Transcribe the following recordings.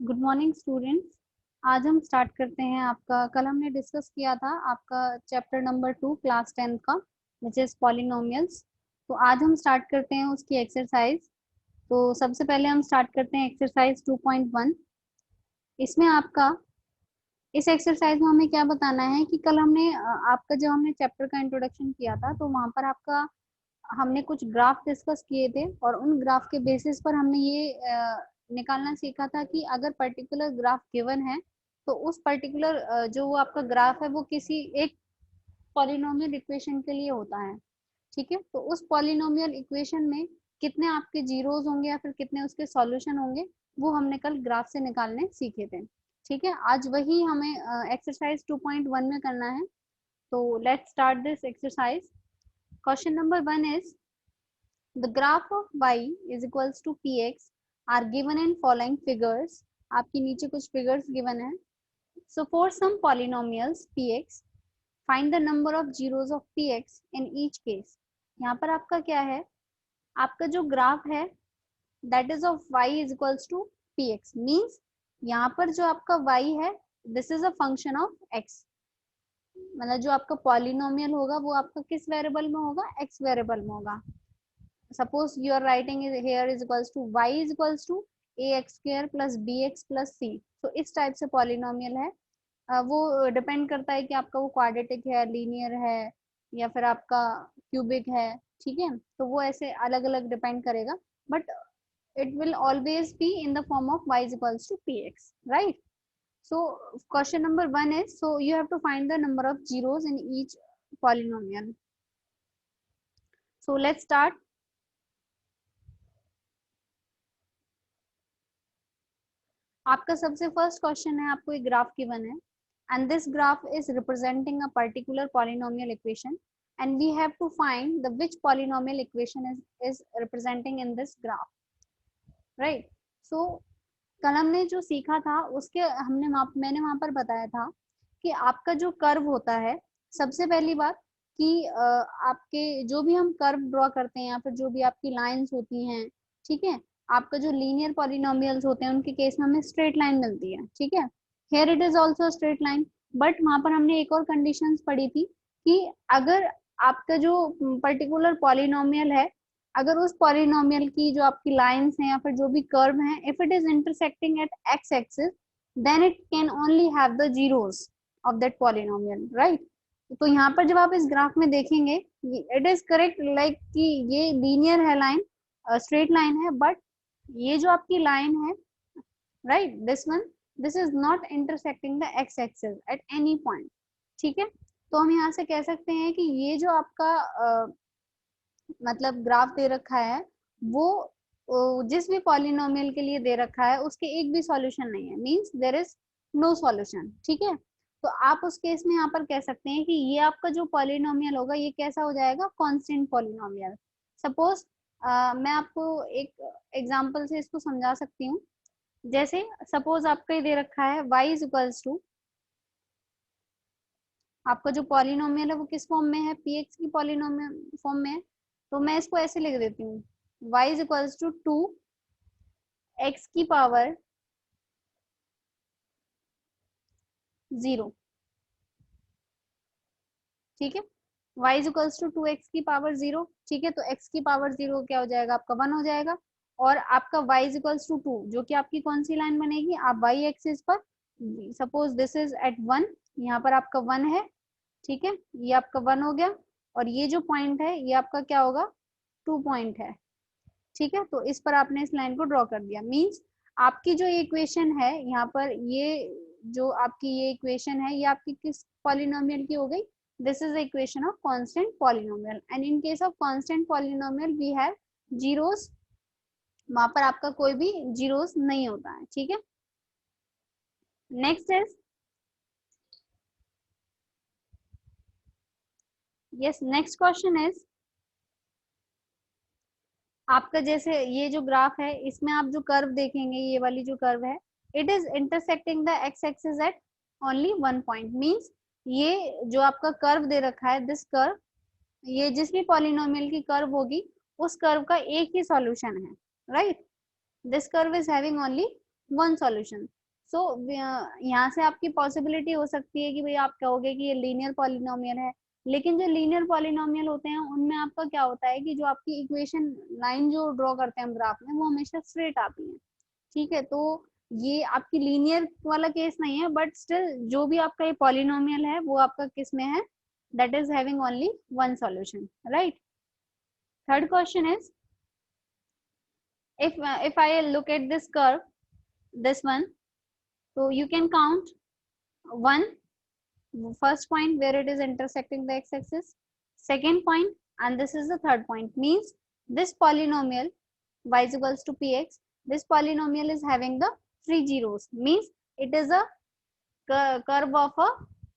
Good morning students. आज हम start करते हैं आपका, कल हमने डिस्कस किया था आपका चैप्टर नंबर 2 क्लास 10 का, विच इज पॉलिनोमियल्स। तो आज हम स्टार्ट करते हैं उसकी एक्सरसाइज। तो सबसे पहले हम स्टार्ट करते हैं एक्सरसाइज 2.1। इसमें आपका इस एक्सरसाइज में हमें क्या बताना है कि कल हमने आपका जब हमने चैप्टर का इंट्रोडक्शन किया था तो वहां पर आपका हमने कुछ ग्राफ डिस्कस किए थे और उन ग्राफ के बेसिस पर हमने ये निकालना सीखा था कि अगर पर्टिकुलर ग्राफ गिवन है तो उस पर्टिकुलर जो वो आपका ग्राफ है वो किसी एक पॉलिनोमियल इक्वेशन के लिए होता है। ठीक है, तो उस पॉलिनोमियल इक्वेशन में कितने आपके जीरोस होंगे या फिर कितने उसके सॉल्यूशन होंगे, वो हमने कल ग्राफ से निकालने सीखे थे। ठीक है, आज वही हमें एक्सरसाइज 2.1 में करना है। तो let's start this exercise. Question number 1 is the graph of y is equals to px are given in following figures। आपकी नीचे कुछ figures given है। So for some polynomials px, find the number of zeros of px in each case। यहाँ पर आपका क्या है, आपका जो ग्राफ है that is of y is equals to px means यहाँ पर जो आपका y है this is a function of x। मतलब जो आपका पॉलिनोमियल होगा वो आपका किस वेरिएबल में होगा, x वेरिएबल में होगा। suppose you are writing is here is equals to y is equals to ax square plus bx plus c। तो इस टाइप से पॉलिनोमियल है। वो डिपेंड करता है कि आपका वो क्वाड्रेटिक है, लीनियर है या फिर आपका क्यूबिक है। ठीक है, तो वो ऐसे अलग अलग डिपेंड करेगा, but it will always be in the form of y is equals to px, right? So question number 1 is, so you have to find the number of zeros in each polynomial। So let's start। आपका सबसे first question है, आपको एक graph given है and this graph is representing a particular polynomial equation and we have to find the which polynomial equation is representing in this graph, right? So कल हमने जो सीखा था उसके मैंने वहां पर बताया था कि आपका जो कर्व होता है, सबसे पहली बात कि आपके जो भी हम कर्व ड्रॉ करते हैं या फिर जो भी आपकी लाइंस होती हैं, ठीक है, आपका जो लीनियर पॉलिनोमियल्स होते हैं उनके केस में हमें स्ट्रेट लाइन मिलती है। ठीक है, here it is also straight line, but वहां पर हमने एक और कंडीशंस पढ़ी थी कि अगर आपका जो पर्टिकुलर पॉलिनोमियल है, अगर उस पॉलिनोमियल की जो आपकी लाइंस हैं या फिर जो भी कर्व हैं, if it is intersecting at x axis then it can only have the zeros of that polynomial, right? तो यहाँ पर जब आप इस ग्राफ में देखेंगे इट इज करेक्ट लाइक कि ये लीनियर है लाइन, स्ट्रेट लाइन है, बट ये जो आपकी लाइन है, right, this one, this is not intersecting the x axis at any point. ठीक है, तो हम यहाँ से कह सकते हैं कि ये जो आपका मतलब ग्राफ दे रखा है वो जिस भी पॉलिनोमियल के लिए दे रखा है उसके एक भी सॉल्यूशन नहीं है, means there is no solution. ठीक है, तो आप उस केस में यहाँ पर कह सकते हैं कि ये आपका जो पॉलिनोमियल होगा ये कैसा हो जाएगा, कांस्टेंट पॉलिनोमियल। सपोज मैं आपको एक एग्जांपल से इसको समझा सकती हूँ। जैसे सपोज आपका ये दे रखा है y इज इक्वल्स टू, आपका जो पॉलिनोमियल है वो किस फॉर्म में है, px की पॉलिनोमियल फॉर्म में है। तो मैं इसको ऐसे लिख देती हूँ, y is equals to 2x की पावर 0। ठीक है, y is equals to 2x की पावर 0। ठीक है, तो x की पावर 0 क्या हो जाएगा, आपका 1 हो जाएगा। और आपका y इज इक्वल्स टू 2 जो कि आपकी कौन सी लाइन बनेगी, आप y एक्सिस पर, सपोज दिस इज एट 1, यहाँ पर आपका 1 है। ठीक है, ये आपका 1 हो गया और ये जो पॉइंट है ये आपका क्या होगा, 2 पॉइंट है। ठीक है, तो इस पर आपने इस लाइन को ड्रॉ कर दिया, मींस आपकी जो इक्वेशन है यहाँ पर, ये जो आपकी ये इक्वेशन है ये आपकी किस पॉलिनोमियल की हो गई, this is the equation of constant polynomial and in case of constant polynomial we have zeros, वहां पर आपका कोई भी जीरोस नहीं होता है। ठीक है, next is, yes, next question is आपका जैसे ये जो ग्राफ है इसमें आप जो कर्व देखेंगे, ये वाली जो कर्व है it is intersecting the x axis at only 1 point, means ये जो आपका कर्व दे रखा है दिस कर्व, ये जिस भी पॉलिनोमियल की कर्व होगी उस कर्व का एक ही सॉल्यूशन है, right? This curve is having only one solution. So यहाँ से आपकी पॉसिबिलिटी हो सकती है कि भाई आप कहोगे कि ये लीनियर पॉलिनोमियल है, लेकिन जो लीनियर पॉलिनोमियल होते हैं उनमें आपका क्या होता है कि जो आपकी इक्वेशन लाइन जो ड्रॉ करते हैं हम ग्राफ में, वो हमेशा स्ट्रेट आती है। ठीक है, तो ये आपकी लीनियर वाला केस नहीं है, बट स्टिल जो भी आपका ये पॉलिनोमियल है वो आपका किस में है, that is having only one solution, right. Third question is, if I look at this curve, this one, so you can count one, first point where it is intersecting the x-axis, second point, and this is the third point. Means this polynomial y is equals to px, this polynomial is having the three zeros, means it is a curve of a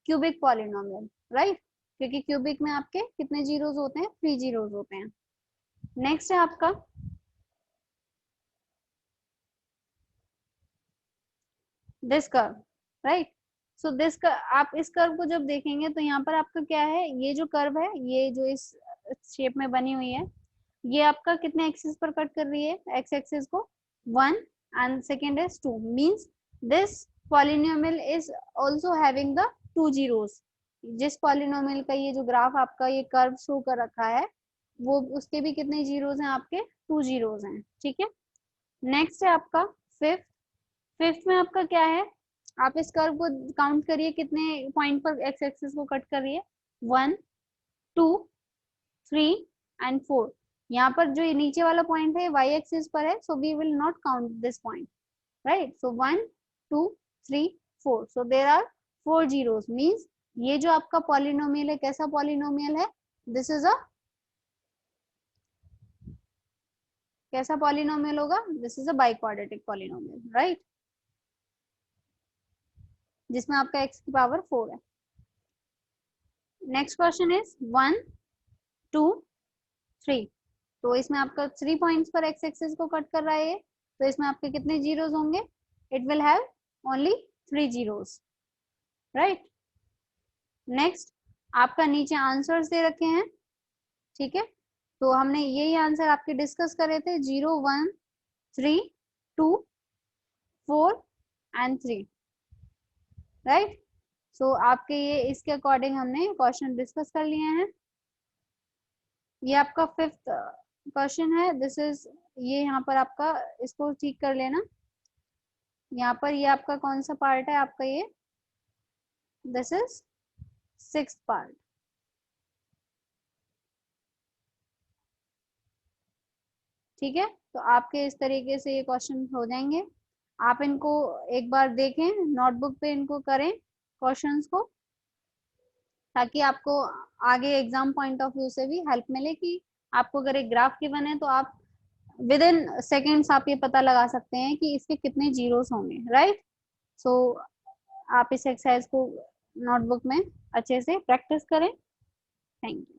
cubic polynomial, right? क्योंकि cubic में आपके कितने zeros होते हैं, 3 zeros होते हैं। Next है आपका this curve, right. So this आप इस कर्व को जब देखेंगे तो यहाँ पर आपका क्या है, ये जो कर्व है, ये जो इस शेप में बनी हुई है, ये आपका कितने एक्सिस पर कट कर रही है, एक्स एक्सिस को 1 and second is 2, means this polynomial is also having the 2 zeros. जिस पॉलिनोमियल का ये जो ग्राफ आपका ये कर्व शो कर रखा है, वो उसके भी कितने जीरोस हैं, आपके 2 जीरोस हैं, ठीक है। नेक्स्ट है आपका फिफ्थ। फिफ्थ में आपका क्या है, आप इस कर्व को काउंट करिए कितने पॉइंट पर एक्स एक्सिस को कट कर रही है, 1 2 3 एंड 4। यहाँ पर जो नीचे वाला पॉइंट है y एक्सिस पर है, so we will not count this point, right. So 1 2 3 4, so there are 4 zeros, means ये जो आपका पॉलिनोमियल है, कैसा पॉलिनोमियल है, दिस इज अ कैसा पॉलिनोमियल होगा, this is a biquadratic polynomial, right, जिसमें आपका x की पावर 4 है। नेक्स्ट क्वेश्चन इज 1 2 3, तो इसमें आपका 3 पॉइंट्स पर x एक्सिस को कट कर रहा है, तो इसमें आपके कितने जीरोस होंगे, it will have only 3 zeros, right. Next आपका नीचे आंसर्स दे रखे हैं, ठीक है, तो हमने यही आंसर आपके डिस्कस करे थे, 0 1 3 2 4 एंड 3, राइट। सो आपके ये इसके अकॉर्डिंग हमने क्वेश्चन डिस्कस कर लिए हैं। ये आपका फिफ्थ क्वेश्चन है, दिस इज, ये यहाँ पर आपका इसको ठीक कर लेना, यहाँ पर ये आपका कौन सा पार्ट है, आपका ये दिस इज सिक्स्थ पार्ट, ठीक है। तो आपके इस तरीके से ये क्वेश्चन हो जाएंगे, आप इनको एक बार देखें, नोटबुक पे इनको करें क्वेश्चंस को, ताकि आपको आगे एग्जाम पॉइंट ऑफ व्यू से भी हेल्प मिले कि आपको अगर एक ग्राफ गिवन है तो आप विद इन सेकेंड्स आप ये पता लगा सकते हैं कि इसके कितने जीरोस होंगे, राइट। सो आप इस एक्सरसाइज को नोटबुक में अच्छे से प्रैक्टिस करें। Thank you.